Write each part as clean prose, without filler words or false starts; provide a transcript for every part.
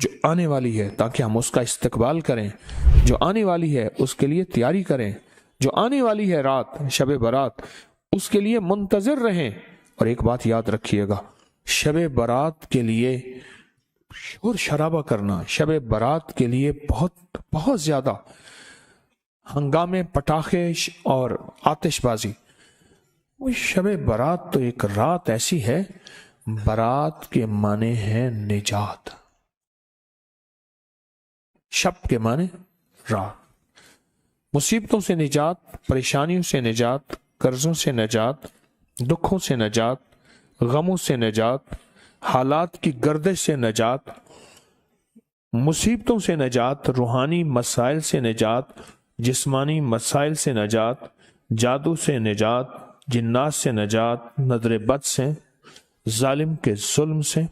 جو آنے والی ہے تاکہ ہم اس کا استقبال کریں، جو آنے والی ہے اس کے لیے تیاری کریں، جو آنے والی ہے رات شب برات اس کے لیے منتظر رہیں۔ اور ایک بات یاد رکھیے گا، شب برات کے لیے شور شرابہ کرنا، شب برات کے لیے بہت بہت زیادہ ہنگامے، پٹاخے اور آتش بازی، وہ شب برات تو ایک رات ایسی ہے، برات کے معنی ہے نجات، شب کے معنی رات، مصیبتوں سے نجات، پریشانیوں سے نجات، قرضوں سے نجات، دکھوں سے نجات، غموں سے نجات، حالات کی گردش سے نجات، مصیبتوں سے نجات، روحانی مسائل سے نجات، جسمانی مسائل سے نجات، جادو سے نجات، جنات سے نجات، نظر بد سے، ظالم کے ظلم سے،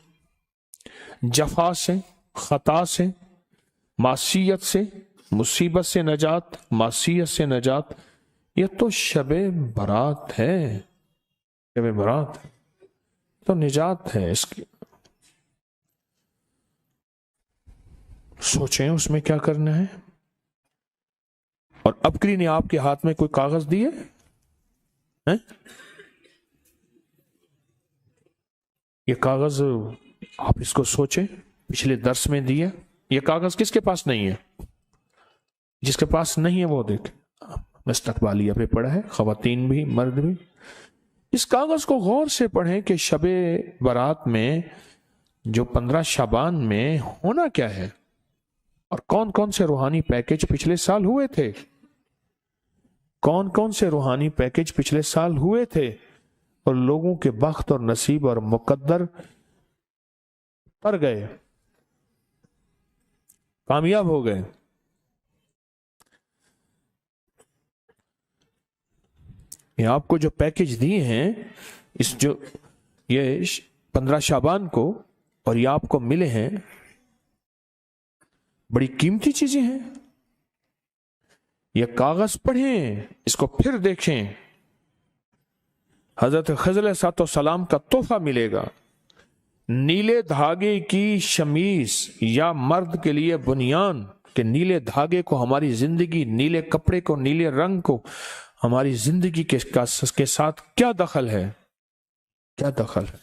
جفا سے، خطا سے، معصیت سے، مصیبت سے نجات، معصیت سے نجات۔ یہ تو شب برات ہے، شب برات تو نجات ہے اس کی۔ سوچیں اس میں کیا کرنا ہے۔ اور ابکری نے آپ کے ہاتھ میں کوئی کاغذ دیے ہیں؟ یہ کاغذ آپ اس کو سوچیں، پچھلے درس میں دیا، یہ کاغذ کس کے پاس نہیں ہے؟ جس کے پاس نہیں ہے وہ دیکھ، استقبالیہ پہ پڑھا ہے، خواتین بھی مرد بھی۔ اس کاغذ کو غور سے پڑھیں کہ شب برات میں جو 15 شعبان میں ہونا کیا ہے، اور کون کون سے روحانی پیکج پچھلے سال ہوئے تھے، کون کون سے روحانی پیکج پچھلے سال ہوئے تھے، اور لوگوں کے بخت اور نصیب اور مقدر پر گئے، کامیاب ہو گئے۔ یہ آپ کو جو پیکج دیے ہیں، یہ 15 شعبان کو، اور یہ آپ کو ملے ہیں، بڑی قیمتی چیزیں ہیں۔ یہ کاغذ پڑھیں، اس کو پھر دیکھیں، حضرت خضر علیہ السلام کا تحفہ ملے گا، نیلے دھاگے کی شمیز یا مرد کے لیے بنیان، کہ نیلے دھاگے کو ہماری زندگی، نیلے کپڑے کو، نیلے رنگ کو ہماری زندگی کے ساتھ کیا دخل ہے، کیا دخل ہے،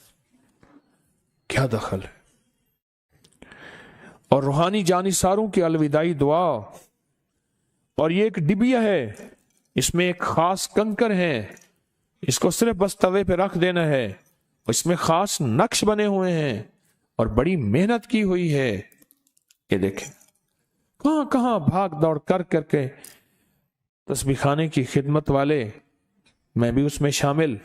کیا دخل ہے۔ اور روحانی جانثاروں کی الوداعی دعا، اور یہ ایک ڈبیا ہے، اس میں ایک خاص کنکر ہے، اس کو صرف بس توے پہ رکھ دینا ہے، اس میں خاص نقش بنے ہوئے ہیں اور بڑی محنت کی ہوئی ہے۔ یہ دیکھیں کہاں کہاں بھاگ دوڑ کر کے تسبیح خانے کی خدمت والے، میں بھی اس میں شامل،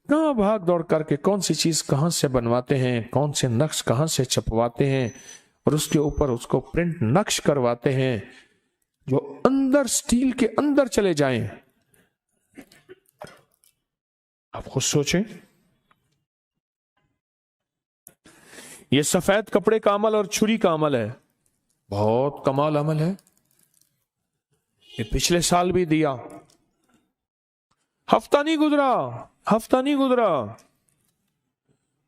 کہاں بھاگ دوڑ کر کے کون سی چیز کہاں سے بنواتے ہیں، کون سے نقش کہاں سے چھپواتے ہیں، اور اس کے اوپر اس کو پرنٹ نقش کرواتے ہیں جو اندر سٹیل کے اندر چلے جائیں۔ آپ خود سوچیں، یہ سفید کپڑے کا عمل اور چھری کا عمل ہے، بہت کمال عمل ہے۔ یہ پچھلے سال بھی دیا، ہفتہ نہیں گزرا،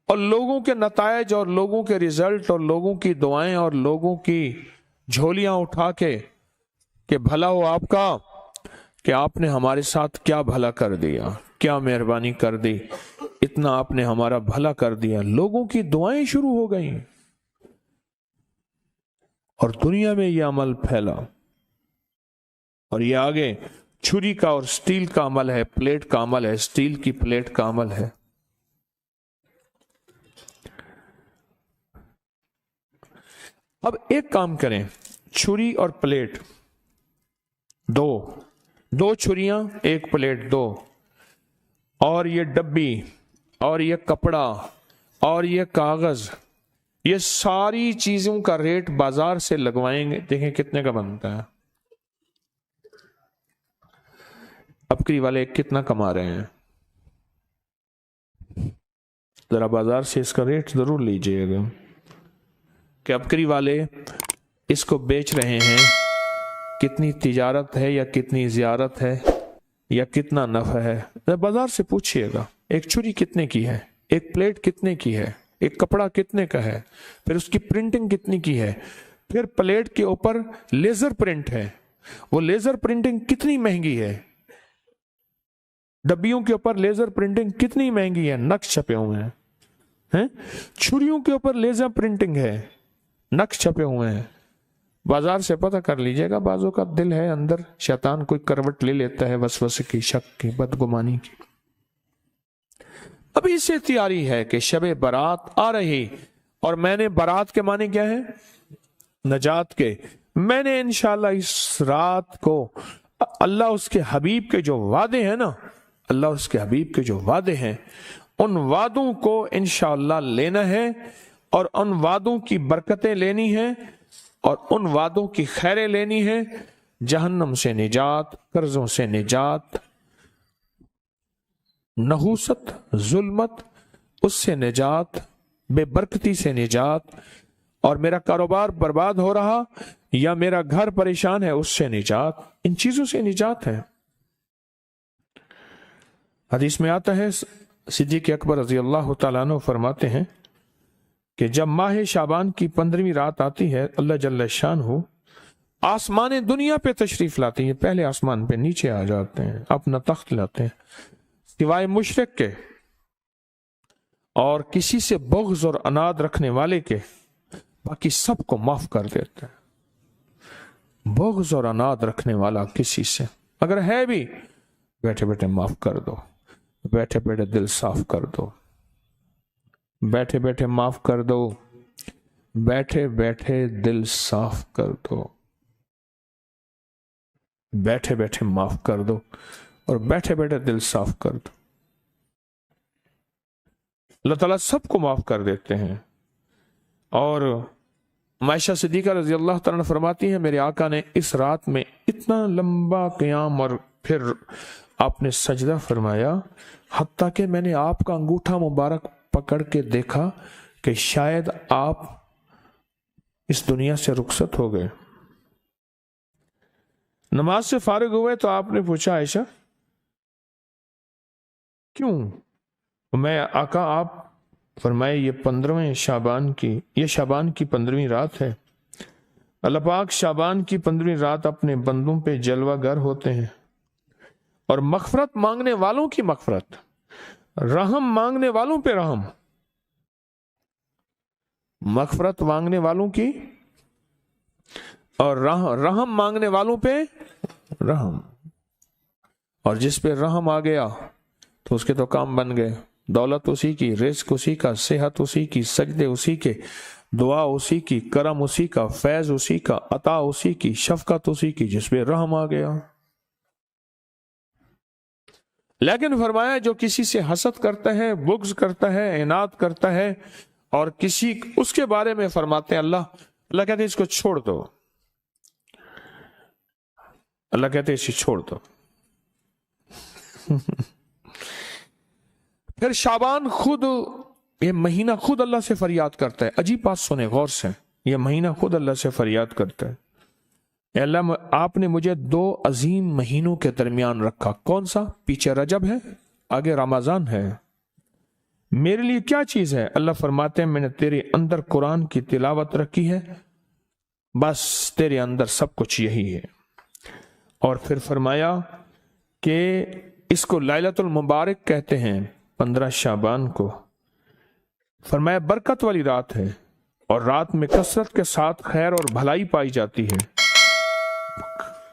اور لوگوں کے نتائج اور لوگوں کے رزلٹ اور لوگوں کی دعائیں اور لوگوں کی جھولیاں اٹھا کے کہ بھلا ہو آپ کا، کہ آپ نے ہمارے ساتھ کیا بھلا کر دیا، کیا مہربانی کر دی، اتنا آپ نے ہمارا بھلا کر دیا۔ لوگوں کی دعائیں شروع ہو گئیں اور دنیا میں یہ عمل پھیلا، اور یہ آگے چھری کا اور سٹیل کا عمل ہے، پلیٹ کا عمل ہے، سٹیل کی پلیٹ کا عمل ہے۔ اب ایک کام کریں، چھری اور پلیٹ، دو چھریاں، ایک پلیٹ، دو، اور یہ ڈبی اور یہ کپڑا اور یہ کاغذ، یہ ساری چیزوں کا ریٹ بازار سے لگوائیں گے، دیکھیں کتنے کا بنتا ہے۔ ابکری والے کتنا کما رہے ہیں، ذرا بازار سے اس کا ریٹ ضرور لیجئے گا، کہ ابکری والے اس کو بیچ رہے ہیں، کتنی تجارت ہے یا کتنی زیارت ہے یا کتنا نفع ہے، ذرا بازار سے پوچھئے گا۔ ایک چھری کتنے کی ہے، ایک پلیٹ کتنے کی ہے، ایک کپڑا کتنے کا ہے، پھر اس کی پرنٹنگ کتنی کی ہے، پھر پلیٹ کے اوپر لیزر پرنٹ ہے، وہ لیزر پرنٹنگ کتنی مہنگی ہے، ڈبیوں کے اوپر لیزر پرنٹنگ کتنی مہنگی ہے، نقش چھپے ہوئے ہیں، چھریوں کے اوپر لیزر پرنٹنگ ہے، نقش چھپے ہوئے ہیں، بازار سے پتہ کر لیجئے گا، بعضوں کا دل ہے اندر شیطان کوئی کروٹ لے لیتا ہے وسوسے کی، شک کی، بدگمانی کی۔ ابھی سے تیاری ہے کہ شب برات آ رہی، اور میں نے برات کے معنی کیا ہے؟ نجات کے۔ میں نے انشاءاللہ اس رات کو اللہ اس کے حبیب کے جو وعدے ہیں نا، اللہ اس کے حبیب کے جو وعدے ہیں، ان وعدوں کو انشاءاللہ لینا ہے، اور ان وعدوں کی برکتیں لینی ہیں، اور ان وعدوں کی خیریں لینی ہے، جہنم سے نجات، قرضوں سے نجات، نحوست، ظلمت، اس سے نجات، بے برکتی سے نجات، اور میرا کاروبار برباد ہو رہا یا میرا گھر پریشان ہے اس سے نجات، ان چیزوں سے نجات ہے۔ حدیث میں آتا ہے، صدیق اکبر رضی اللہ تعالیٰ عنہ فرماتے ہیں کہ جب ماہ شعبان کی 15ویں رات آتی ہے، اللہ جل شانہ آسمان دنیا پہ تشریف لاتے ہیں، پہلے آسمان پہ نیچے آ جاتے ہیں، اپنا تخت لاتے ہیں، سوائے مشرک کے اور کسی سے بغض اور عناد رکھنے والے کے، باقی سب کو معاف کر دیتے ہیں۔ بغض اور عناد رکھنے والا کسی سے اگر ہے بھی، بیٹھے بیٹھے معاف کر دو، بیٹھے بیٹھے دل صاف کر دو، بیٹھے بیٹھے معاف کر دو، بیٹھے بیٹھے دل صاف کر دو، بیٹھے بیٹھے معاف کر دو، اور بیٹھے بیٹھے دل صاف کر دو۔ اللہ تعالیٰ سب کو معاف کر دیتے ہیں۔ اور عائشہ صدیقہ رضی اللہ تعالیٰ فرماتی ہیں، میرے آقا نے اس رات میں اتنا لمبا قیام اور پھر آپ نے سجدہ فرمایا، حتیٰ کہ میں نے آپ کا انگوٹھا مبارک پکڑ کے دیکھا کہ شاید آپ اس دنیا سے رخصت ہو گئے۔ نماز سے فارغ ہوئے تو آپ نے پوچھا، عائشہ کیوں؟ میں آقا، آپ فرمائے یہ 15ویں شعبان کی، یہ شعبان کی 15ویں رات ہے، اللہ پاک شعبان کی 15ویں رات اپنے بندوں پہ جلوہ گر ہوتے ہیں، اور مغفرت مانگنے والوں کی مغفرت، رحم مانگنے والوں پہ رحم، مغفرت مانگنے والوں کی اور رحم مانگنے والوں پہ رحم، اور جس پہ رحم آ گیا تو اس کے تو کام بن گئے، دولت اسی کی، رزق اسی کا، صحت اسی کی، سجدے اسی کے، دعا اسی کی، کرم اسی کا، فیض اسی کا، عطا اسی کی، شفقت اسی کی، جس پہ رحم آ گیا۔ لیکن فرمایا جو کسی سے حسد کرتا ہے، بغض کرتا ہے، عناد کرتا ہے، اور کسی اس کے بارے میں فرماتے ہیں اللہ کہتے ہیں اس کو چھوڑ دو، اللہ کہتے ہیں اسے چھوڑ دو۔ پھر شعبان خود، یہ مہینہ خود اللہ سے فریاد کرتا ہے۔ عجیب بات سنیں غور سے، یہ مہینہ خود اللہ سے فریاد کرتا ہے، اے اللہ آپ نے مجھے 2 عظیم مہینوں کے درمیان رکھا، کون سا؟ پیچھے رجب ہے، آگے رمضان ہے، میرے لیے کیا چیز ہے؟ اللہ فرماتے ہیں میں نے تیرے اندر قرآن کی تلاوت رکھی ہے، بس تیرے اندر سب کچھ یہی ہے۔ اور پھر فرمایا کہ اس کو لیلۃ المبارک کہتے ہیں، 15 شعبان کو، فرمایا برکت والی رات ہے، اور رات میں کثرت کے ساتھ خیر اور بھلائی پائی جاتی ہے،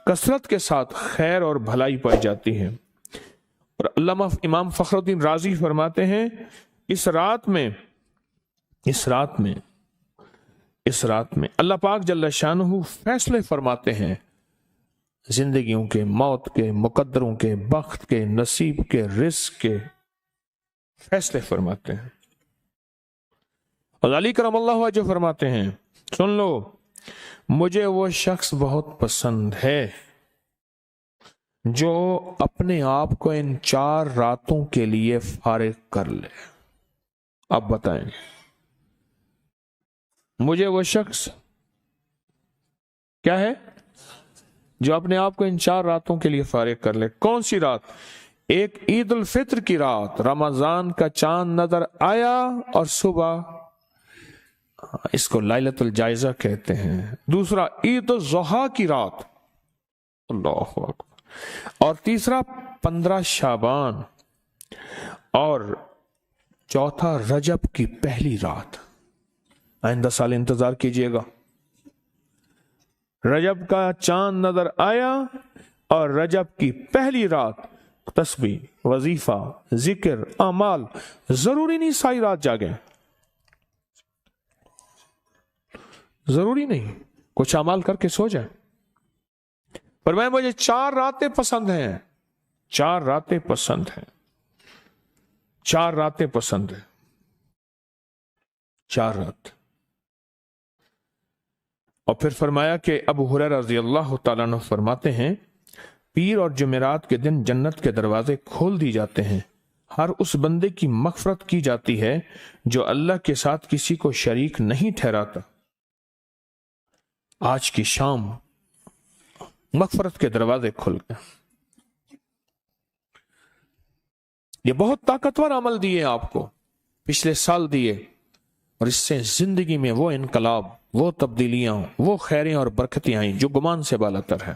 کثرت کے ساتھ خیر اور بھلائی پائی جاتی ہے۔ اور علامہ امام فخر الدین رازی فرماتے ہیں اس رات میں اللہ پاک جل شانہ فیصلے فرماتے ہیں، زندگیوں کے، موت کے، مقدروں کے، بخت کے، نصیب کے، رزق کے فیصلے فرماتے ہیں۔ اور علی کرم اللہ وجہ فرماتے ہیں، سن لو مجھے وہ شخص بہت پسند ہے جو اپنے آپ کو ان 4 راتوں کے لیے فارغ کر لے۔ اب بتائیں، مجھے وہ شخص کیا ہے جو اپنے آپ کو ان 4 راتوں کے لیے فارغ کر لے؟ کون سی رات؟ ایک عید الفطر کی رات، رمضان کا چاند نظر آیا اور صبح اس کو لیلۃ الجائزہ کہتے ہیں. دوسرا عید الضحیٰ کی رات، اللہ اکبر. اور تیسرا 15 شعبان، اور چوتھا رجب کی پہلی رات. آئندہ سال انتظار کیجئے گا، رجب کا چاند نظر آیا اور رجب کی پہلی رات تسبیح، وظیفہ، ذکر، اعمال. ضروری نہیں ساری رات جاگیں، ضروری نہیں، کچھ اعمال کر کے سو جائیں. پر مجھے 4 راتیں پسند ہیں، 4 راتیں پسند ہیں، 4 راتیں پسند ہیں، 4 رات. اور پھر فرمایا کہ ابو ہریرہ رضی اللہ تعالیٰ عنہ فرماتے ہیں پیر اور جمعرات کے دن جنت کے دروازے کھول دی جاتے ہیں، ہر اس بندے کی مغفرت کی جاتی ہے جو اللہ کے ساتھ کسی کو شریک نہیں ٹھہراتا. آج کی شام مغفرت کے دروازے کھل گئے. یہ بہت طاقتور عمل دیے آپ کو، پچھلے سال دیے، اور اس سے زندگی میں وہ انقلاب، وہ تبدیلیاں، وہ خیریں اور برکتیں آئیں جو گمان سے بالاتر ہے.